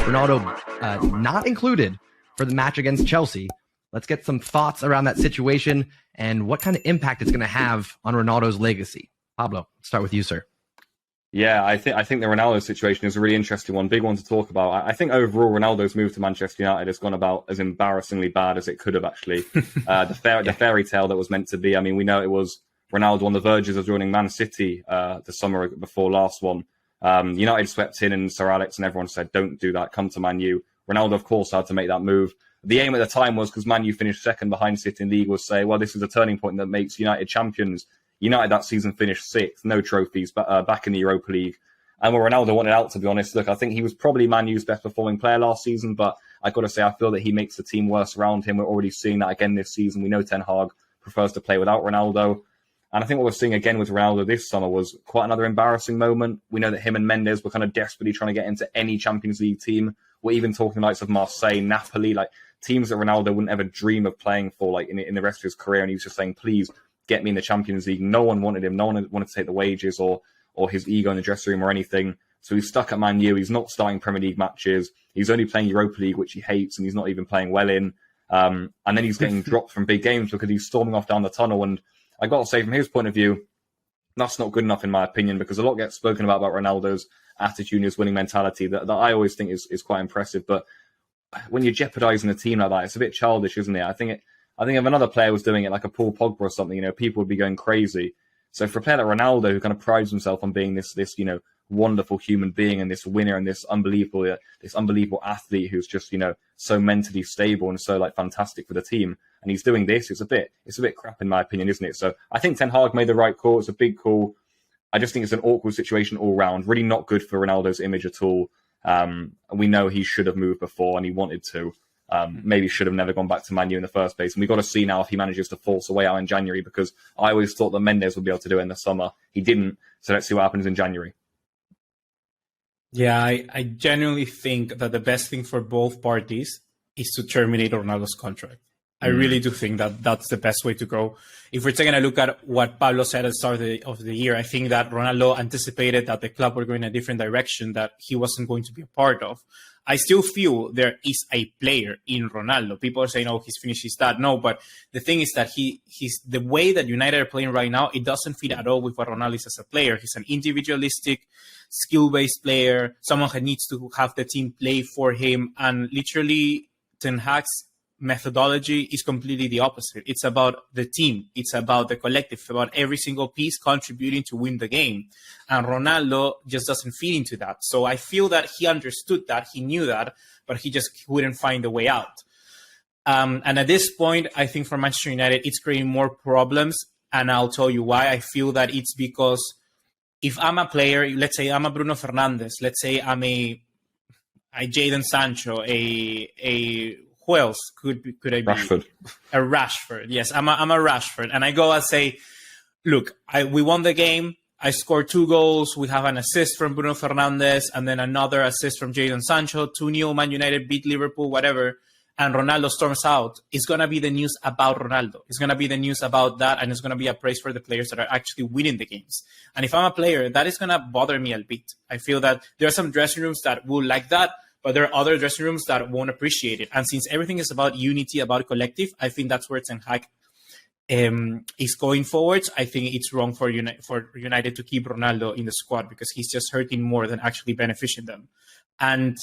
Ronaldo not included for the match against Chelsea. Let's get some thoughts around that situation and what kind of impact it's going to have on Ronaldo's legacy. Pablo, let's start with you, sir. Yeah, I think the Ronaldo situation is a really interesting one, big one to talk about. I think overall Ronaldo's move to Manchester United has gone about as embarrassingly bad as it could have actually. The fairy tale that was meant to be. I mean, we know it was Ronaldo on the verges of joining Man City the summer before last one. United swept in and Sir Alex and everyone said, don't do that, come to Man U. Ronaldo, of course, had to make that move. The aim at the time was, because Man U finished second behind City in the league, was say, well, this is a turning point that makes United champions. United that season finished sixth, no trophies, but back in the Europa League. And what Ronaldo wanted out, to be honest, look, I think he was probably Man U's best performing player last season, but I've got to say, I feel that he makes the team worse around him. We're already seeing that again this season. We know Ten Hag prefers to play without Ronaldo. And I think what we're seeing again with Ronaldo this summer was quite another embarrassing moment. We know that him and Mendes were kind of desperately trying to get into any Champions League team. We're even talking likes of Marseille, Napoli, like teams that Ronaldo wouldn't ever dream of playing for, like in the rest of his career. And he was just saying, please get me in the Champions League. No one wanted him. No one wanted to take the wages or his ego in the dressing room or anything. So he's stuck at Man U. He's not starting Premier League matches. He's only playing Europa League, which he hates, and he's not even playing well in. And then he's getting dropped from big games because he's storming off down the tunnel. And I got to say, from his point of view, that's not good enough in my opinion, because a lot gets spoken about Ronaldo's attitude and his winning mentality that I always think is quite impressive. But when you're jeopardizing a team like that, it's a bit childish, isn't it? I think if another player was doing it, like a Paul Pogba or something, people would be going crazy. So for a player like Ronaldo, who kind of prides himself on being this wonderful human being and this winner and this unbelievable athlete who's just so mentally stable and so like fantastic for the team, and he's doing this, it's a bit crap in my opinion, isn't it? So I think Ten Hag made the right call. It's a big call. I just think it's an awkward situation all round. Really not good for Ronaldo's image at all. We know he should have moved before and he wanted to. Maybe should have never gone back to Man U in the first place. And we've got to see now if he manages to force a way out in January, because I always thought that Mendes would be able to do it in the summer. He didn't. So let's see what happens in January. Yeah, I genuinely think that the best thing for both parties is to terminate Ronaldo's contract. I really do think that that's the best way to go. If we're taking a look at what Pablo said at the start of the year, I think that Ronaldo anticipated that the club were going in a different direction that he wasn't going to be a part of. I still feel there is a player in Ronaldo. People are saying, oh, he's finished his dad. No, but the thing is that he's the way that United are playing right now, it doesn't fit at all with what Ronaldo is as a player. He's an individualistic, skill-based player, someone who needs to have the team play for him. And literally, Ten Hag's methodology is completely the opposite. It's about the team. It's about the collective, about every single piece contributing to win the game. And Ronaldo just doesn't fit into that. So I feel that he understood that, he knew that, but he just wouldn't find a way out. And at this point, I think for Manchester United, it's creating more problems. And I'll tell you why. I feel that it's because if I'm a player, let's say I'm a Bruno Fernandes, let's say I'm a Jadon Sancho, who else could I be? Rashford. A Rashford. Yes, I'm a Rashford. And I go and say, look, we won the game. I scored 2 goals. We have an assist from Bruno Fernandes and then another assist from Jadon Sancho. 2-0, Man United beat Liverpool, whatever. And Ronaldo storms out. It's going to be the news about Ronaldo. It's going to be the news about that. And it's going to be a praise for the players that are actually winning the games. And if I'm a player, that is going to bother me a bit. I feel that there are some dressing rooms that will like that, but there are other dressing rooms that won't appreciate it. And since everything is about unity, about collective, I think that's where Ten Hag is going forwards. I think it's wrong for United to keep Ronaldo in the squad because he's just hurting more than actually benefiting them. And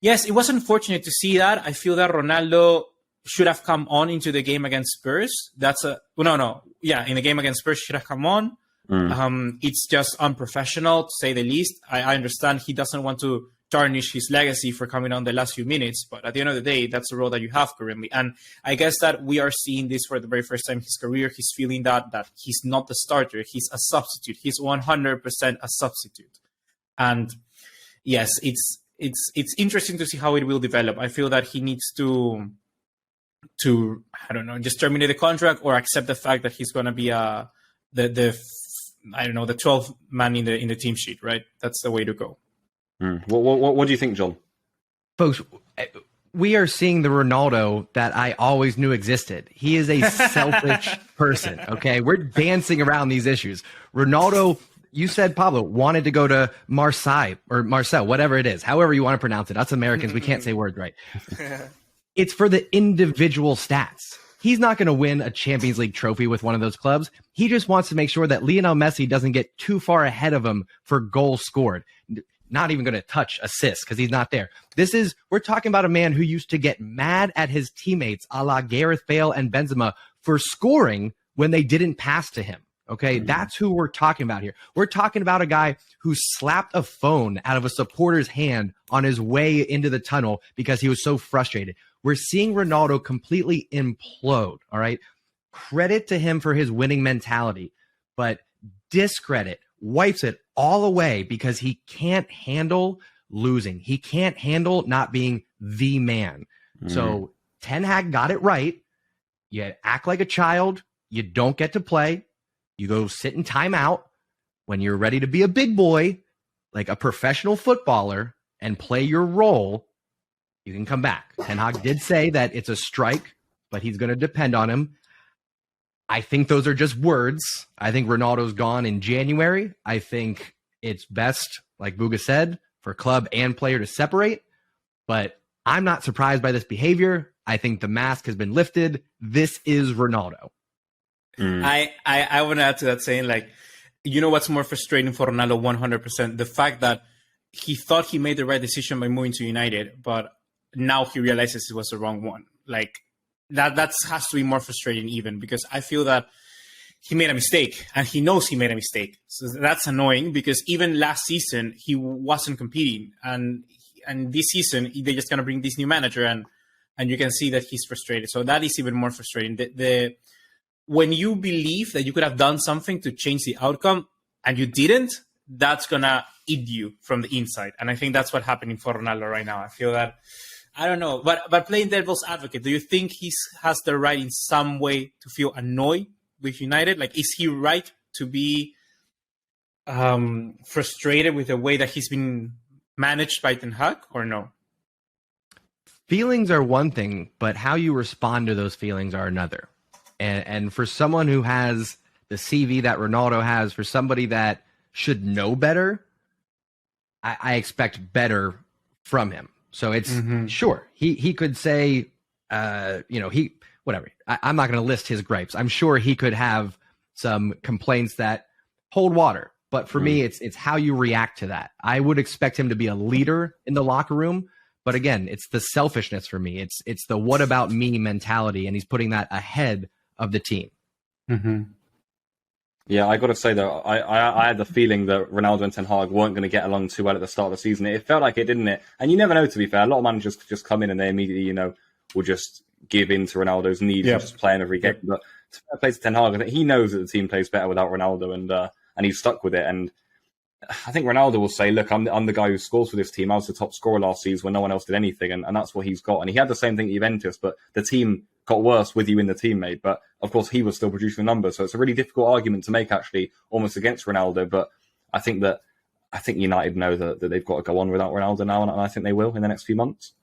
yes, it was unfortunate to see that. I feel that Ronaldo should have come on into the game against Spurs. In the game against Spurs, should have come on. It's just unprofessional, to say the least. I understand he doesn't want to tarnish his legacy for coming on the last few minutes, but at the end of the day, that's the role that you have currently. And I guess that we are seeing this for the very first time in his career. He's feeling that he's not the starter, he's a substitute. He's 100% a substitute. And yes, it's interesting to see how it will develop. I feel that he needs to I don't know, just terminate the contract or accept the fact that he's going to be the 12th man in the team sheet, right? That's the way to go. What do you think, John? Folks, we are seeing the Ronaldo that I always knew existed. He is a selfish person, okay? We're dancing around these issues. Ronaldo, You said Pablo wanted to go to Marseille or Marcel, whatever it is, however you want to pronounce it. Us Americans, we can't say words right. It's for the individual stats. He's not going to win a Champions League trophy with one of those clubs. He just wants to make sure that Lionel Messi doesn't get too far ahead of him for goals scored. Not even going to touch assists because he's not there. We're talking about a man who used to get mad at his teammates, a la Gareth Bale and Benzema, for scoring when they didn't pass to him. Okay, that's who we're talking about here. We're talking about a guy who slapped a phone out of a supporter's hand on his way into the tunnel because he was so frustrated. We're seeing Ronaldo completely implode, all right? Credit to him for his winning mentality, but discredit, wipes it all away because he can't handle losing. He can't handle not being the man. So Ten Hag got it right. You act like a child. You don't get to play. You go sit in timeout. When you're ready to be a big boy, like a professional footballer, and play your role, you can come back. Ten Hag did say that it's a strike, but he's going to depend on him. I think those are just words. I think Ronaldo's gone in January. I think it's best, like BUGA said, for club and player to separate. But I'm not surprised by this behavior. I think the mask has been lifted. This is Ronaldo. I want to add to that saying, like, you know what's more frustrating for Ronaldo 100%? The fact that he thought he made the right decision by moving to United, but now he realizes it was the wrong one. Like, that has to be more frustrating even, because I feel that he made a mistake and he knows he made a mistake. So that's annoying because even last season he wasn't competing, and this season they're just going to bring this new manager and you can see that he's frustrated. So that is even more frustrating. When you believe that you could have done something to change the outcome and you didn't, that's going to eat you from the inside. And I think that's what's happening for Ronaldo right now. I feel that, I don't know, but playing devil's advocate, do you think he has the right in some way to feel annoyed with United? Like, is he right to be frustrated with the way that he's been managed by Ten Hag, or no? Feelings are one thing, but how you respond to those feelings are another. And for someone who has the CV that Ronaldo has, for somebody that should know better, I expect better from him. So it's sure he could say, whatever. I'm not going to list his gripes. I'm sure he could have some complaints that hold water. But for me, it's how you react to that. I would expect him to be a leader in the locker room. But again, it's the selfishness for me. It's the what about me mentality, and he's putting that ahead of the team. Yeah, I got to say though, I had the feeling that Ronaldo and Ten Hag weren't going to get along too well at the start of the season. It felt like it, didn't it? And you never know, to be fair. A lot of managers just come in and they immediately, will just give in to Ronaldo's needs and just play in every game. But to play to Ten Hag, I think he knows that the team plays better without Ronaldo, and he's stuck with it. And I think Ronaldo will say, look, I'm the guy who scores for this team. I was the top scorer last season when no one else did anything, and that's what he's got. And he had the same thing at Juventus, but the team got worse with you in the team, mate. But of course, he was still producing numbers, so it's a really difficult argument to make, actually, almost against Ronaldo. But I think United know that they've got to go on without Ronaldo now, and I think they will in the next few months.